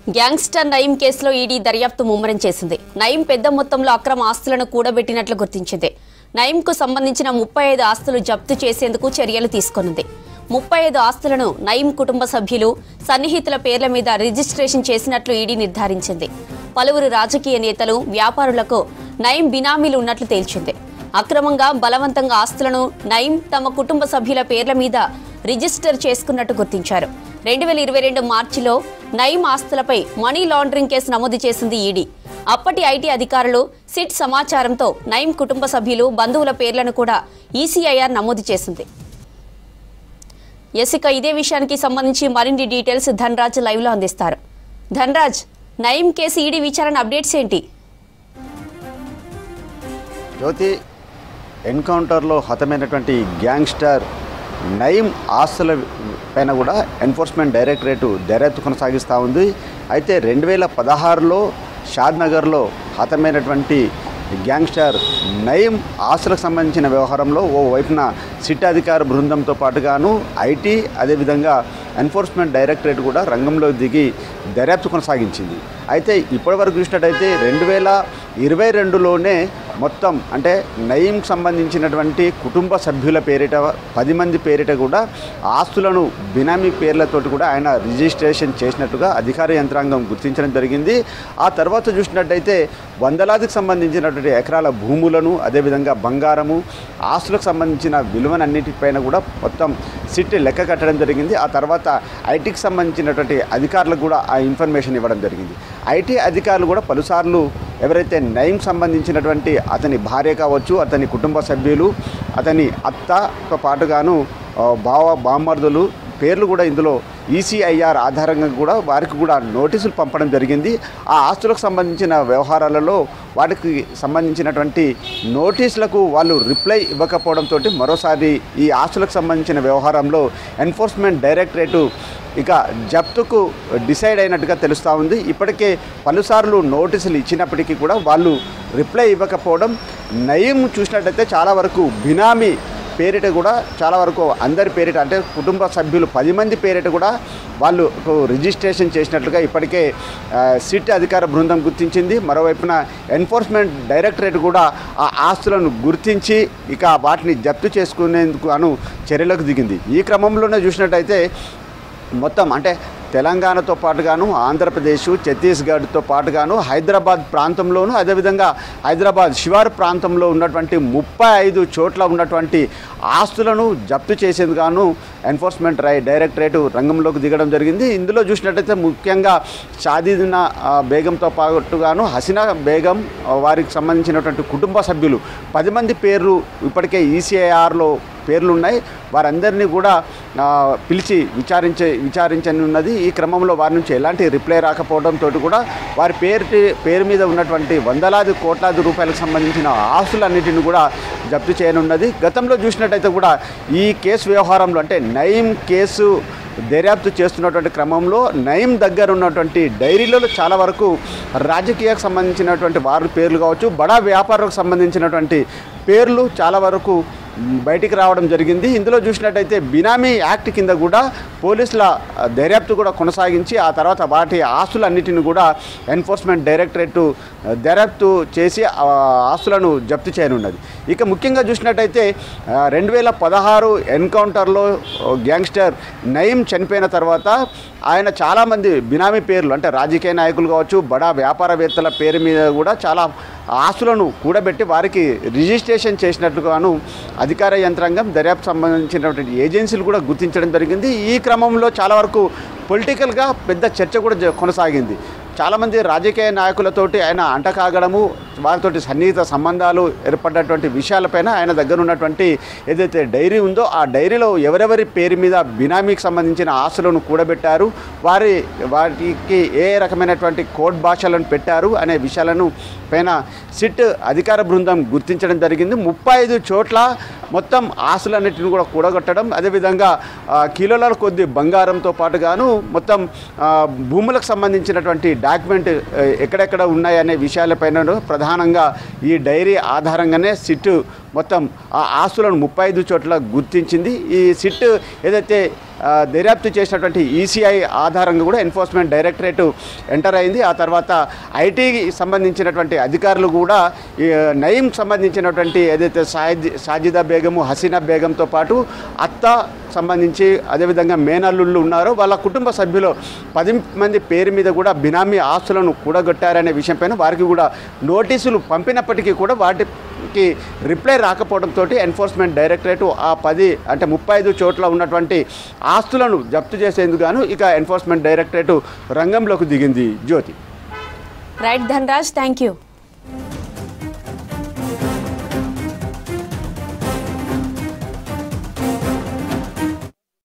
Gangster Nayeem కేసులో ED దర్యాప్తు ముమ్మరం చేసింది. నయీం పెద్ద మొత్తంలో అక్రమ ఆస్తులను కూడబెట్టినట్లు గుర్తించింది. నయీంకు సంబంధించిన 35 ఆస్తులు జప్తు చేసేందుకు చర్యలు తీసుకొనుంది. 35 ఆస్తులను నయీం కుటుంబ సభ్యులు, సన్నిహితుల పేర్ల మీద రిజిస్ట్రేషన్ చేసినట్లు ఈడీ నిర్ధారించింది. పలువురు రాజకీయ నేతలు, వ్యాపారులకు నయీం బినామీలు ఉన్నట్లు తేల్చింది. అక్రమంగా, బలవంతంగా ఆస్తులను నయీం తమ కుటుంబ సభ్యుల పేర్ల మీద రిజిస్టర్ చేసుకున్నట్టు గుర్తించారు. 2022 మార్చిలో నయీం ఆస్తులపై మనీ లాండరింగ్ కేసు నమోదు చేసింది ఈడీ. అప్పటి ఐటీ అధికారులు సిట్ సమాచారంతో నయీం కుటుంబ సభ్యులు, బంధువుల పేర్లను కూడా ఈసీఐఆర్ నమోదు చేసింది. ఇక ఇదే విషయానికి సంబంధించి మరిన్ని డీటెయిల్స్ ధనరాజ్ లైవ్ లో అందిస్తారు. ధనరాజ్, నయీం కేసు ఈడీ విచారణ అప్డేట్స్ ఏంటి? జ్యోతి, ఎన్కౌంటర్లో హతమైనటువంటి గ్యాంగ్స్టర్ నయీం ఆస్తుల పైన కూడా ఎన్ఫోర్స్మెంట్ డైరెక్టరేట్ దర్యాప్తు కొనసాగిస్తూ ఉంది. అయితే 2016లో షాద్నగర్లో హతమైనటువంటి గ్యాంగ్స్టర్ నయీం ఆస్తులకు సంబంధించిన వ్యవహారంలో ఓ వైపున సిట్ అధికార బృందంతో పాటుగాను ఐటీ, అదేవిధంగా ఎన్ఫోర్స్మెంట్ డైరెక్టరేట్ కూడా రంగంలో దిగి దర్యాప్తు కొనసాగించింది. అయితే ఇప్పటివరకు చూసినట్టయితే 2022లోనే మొత్తం అంటే నయీంకి సంబంధించినటువంటి కుటుంబ సభ్యుల పేరిట 10 మంది పేరిట కూడా ఆస్తులను బినామీ పేర్లతోటి కూడా ఆయన రిజిస్ట్రేషన్ చేసినట్టుగా అధికార యంత్రాంగం గుర్తించడం జరిగింది. ఆ తర్వాత చూసినట్టయితే వందలాదికి సంబంధించినటువంటి ఎకరాల భూములను, అదేవిధంగా బంగారము, ఆస్తులకు సంబంధించిన విలువనన్నిటిపైన కూడా మొత్తం సిట్ లెక్క కట్టడం జరిగింది. ఆ తర్వాత ఐటీకి సంబంధించినటువంటి అధికారులకు కూడా ఆ ఇన్ఫర్మేషన్ ఇవ్వడం జరిగింది. ఐటీ అధికారులు కూడా పలుసార్లు ఎవరైతే నయీం సంబంధించినటువంటి అతని భార్య కావచ్చు, అతని కుటుంబ సభ్యులు, అతని అత్తతో పాటుగాను బామ్మర్దులు పేర్లు కూడా ఇందులో ఈసీఐఆర్ ఆధారంగా కూడా వారికి కూడా నోటీసులు పంపడం జరిగింది. ఆ ఆస్తులకు సంబంధించిన వ్యవహారాలలో వాటికి సంబంధించినటువంటి నోటీసులకు వాళ్ళు రిప్లై ఇవ్వకపోవడంతో మరోసారి ఈ ఆస్తులకు సంబంధించిన వ్యవహారంలో ఎన్ఫోర్స్మెంట్ డైరెక్టరేటు ఇక జప్తుకు డిసైడ్ అయినట్టుగా తెలుస్తూ ఉంది. ఇప్పటికే పలుసార్లు నోటీసులు ఇచ్చినప్పటికీ కూడా వాళ్ళు రిప్లై ఇవ్వకపోవడం, నయీం చూసినట్టయితే చాలా వరకు బినామీ పేరిట కూడా చాలా వరకు అందరి పేరిట అంటే కుటుంబ సభ్యులు 10 మంది పేరిట కూడా వాళ్ళు రిజిస్ట్రేషన్ చేసినట్లుగా ఇప్పటికే సిట్ అధికార బృందం గుర్తించింది. మరోవైపున ఎన్ఫోర్స్మెంట్ డైరెక్టరేట్ కూడా ఆ ఆస్తులను గుర్తించి ఇక వాటిని జప్తు చేసుకునేందుకు చర్యలకు దిగింది. ఈ క్రమంలోనే చూసినట్టయితే మొత్తం అంటే తెలంగాణతో పాటుగాను ఆంధ్రప్రదేశ్, ఛత్తీస్గఢ్తో పాటుగాను హైదరాబాద్ ప్రాంతంలోను, అదేవిధంగా హైదరాబాద్ శివారు ప్రాంతంలో ఉన్నటువంటి 35 చోట్ల ఉన్నటువంటి ఆస్తులను జప్తు చేసేందుకు ఎన్ఫోర్స్మెంట్ డైరెక్టరేట్ రంగంలోకి దిగడం జరిగింది. ఇందులో చూసినట్టయితే ముఖ్యంగా షాదీనా బేగంతో పాటుగాను హసీనా బేగం వారికి సంబంధించినటువంటి కుటుంబ సభ్యులు 10 మంది పేర్లు ఇప్పటికే ఈసీఐఆర్లో పేర్లు ఉన్నాయి. వారందరినీ కూడా పిలిచి విచారించని ఉన్నది. ఈ క్రమంలో వారి నుంచి ఎలాంటి రిప్లై రాకపోవడంతో కూడా వారి పేరు మీద ఉన్నటువంటి వందలాది కోట్లాది రూపాయలకు సంబంధించిన ఆస్తులన్నిటిని కూడా జప్తు చేయనున్నది. గతంలో చూసినట్టయితే కూడా ఈ కేసు వ్యవహారంలో అంటే నయీం కేసు దర్యాప్తు చేస్తున్నటువంటి క్రమంలో నయీం దగ్గర ఉన్నటువంటి డైరీలలో చాలా వరకు రాజకీయాలకు సంబంధించినటువంటి వారి పేర్లు కావచ్చు, బడా వ్యాపారులకు సంబంధించినటువంటి పేర్లు చాలా వరకు బయటికి రావడం జరిగింది. ఇందులో చూసినట్టయితే బినామీ యాక్ట్ కింద కూడా పోలీసుల దర్యాప్తు కూడా కొనసాగించి ఆ తర్వాత వాటి ఆస్తులన్నిటిని కూడా ఎన్ఫోర్స్మెంట్ డైరెక్టరేట్ దర్యాప్తు చేసి ఆస్తులను జప్తు చేయనున్నది. ఇక ముఖ్యంగా చూసినట్టయితే 2016 ఎన్కౌంటర్లో గ్యాంగ్స్టర్ నయీం చనిపోయిన తర్వాత ఆయన చాలామంది బినామీ పేర్లు అంటే రాజకీయ నాయకులు కావచ్చు, బడా వ్యాపారవేత్తల పేరు మీద కూడా చాలా ఆస్తులను కూడబెట్టి వారికి రిజిస్ట్రేషన్ చేసినట్లుగాను అధికార యంత్రాంగం, దర్యాప్తు సంబంధించినటువంటి ఏజెన్సీలు కూడా గుర్తించడం జరిగింది. ఈ క్రమంలో చాలా వరకు పొలిటికల్గా పెద్ద చర్చ కూడా కొనసాగింది. చాలామంది రాజకీయ నాయకులతోటి ఆయన అంటకాగడము, వారితోటి సన్నిహిత సంబంధాలు ఏర్పడినటువంటి విషయాలపైన ఆయన దగ్గర ఉన్నటువంటి ఏదైతే డైరీ ఉందో ఆ డైరీలో ఎవరెవరి పేరు మీద బినామీకి సంబంధించిన ఆస్తులను కూడబెట్టారు, వాటికి ఏ రకమైనటువంటి కోడ్ భాషలను పెట్టారు అనే విషయాలను పైన సిట్ అధికార బృందం గుర్తించడం జరిగింది. 35 చోట్ల మొత్తం ఆస్తులన్నిటిని కూడా కూడగొట్టడం, అదేవిధంగా కిలోల కొద్ది బంగారంతో పాటుగాను మొత్తం భూములకు సంబంధించినటువంటి డాక్యుమెంట్ ఎక్కడెక్కడ ఉన్నాయనే విషయాలపైన ప్రధానంగా ఈ డైరీ ఆధారంగానే సిట్ మొత్తం ఆ ఆస్తులను 35 చోట్ల గుర్తించింది. ఈ సిట్ ఏదైతే దర్యాప్తు చేసినటువంటి ఈసీఐ ఆధారంగా కూడా ఎన్ఫోర్స్మెంట్ డైరెక్టరేట్ ఎంటర్ అయింది. ఆ తర్వాత ఐటీకి సంబంధించినటువంటి అధికారులు కూడా నయీంకి సంబంధించినటువంటి ఏదైతే సాజిదా బేగము, హసీనా బేగంతో పాటు అత్త సంబంధించి అదేవిధంగా మేనల్లుళ్ళు ఉన్నారో వాళ్ళ కుటుంబ సభ్యులు 10 మంది పేరు మీద కూడా బినామీ ఆస్తులను కూడగొట్టారనే విషయంపైన వారికి కూడా నోటీసులు పంపినప్పటికీ కూడా వాటికి రిప్లై రాకపోవడంతో ఎన్ఫోర్స్మెంట్ డైరెక్టరేట్ ఆ 35 చోట్ల ఉన్నటువంటి ఆస్తులను జప్తు చేసేందుకు గాను ఇక ఎన్ఫోర్స్మెంట్ డైరెక్టరేట్ రంగంలోకి దిగింది. Jyothi. Right Dhanraj, thank you.